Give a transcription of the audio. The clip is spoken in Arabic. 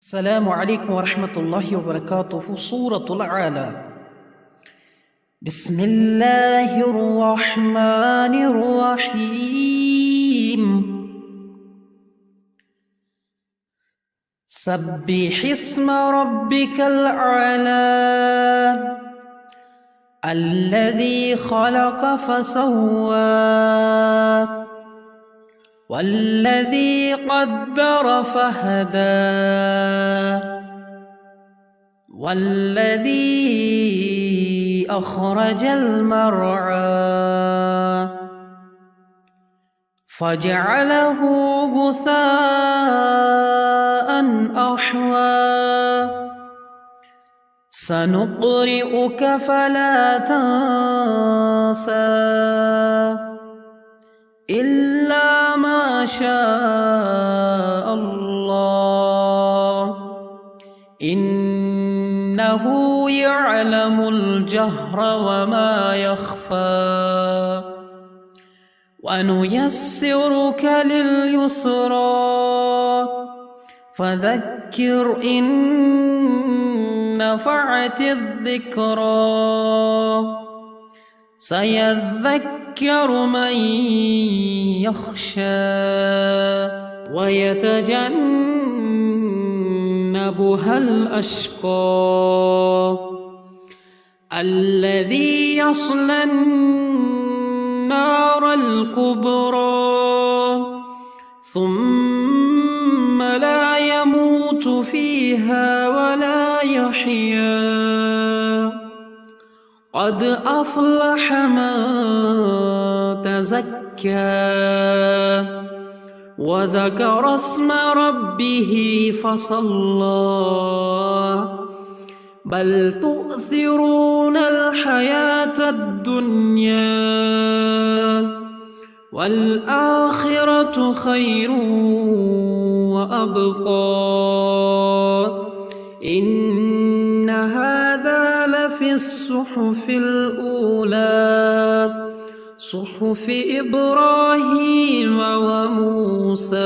السلام عليكم ورحمة الله وبركاته. سورة الأعلى. بسم الله الرحمن الرحيم. سبح اسم ربك الأعلى الذي خلق فسوى والذي قدر فهدى والذي أخرج المرعى فجعله غثاء أحوى سنقرئك فلا تنسى إلا ما شاء الله إنه يعلم الجهر وما يخفى ونيسرك لليسرى فذكر إن نفعت الذكرى سيذكر من يخشى ويتجنبها الأشقى الذي يصلى النار الكبرى ثم لا يموت فيها ولا يحيا قد أفلح من تزكى وذكر اسم ربه فصلى بل تؤثرون الحياة الدنيا والآخرة خير وأبقى إن هذا لفي الصحف الأولى صحف إبراهيم وموسى.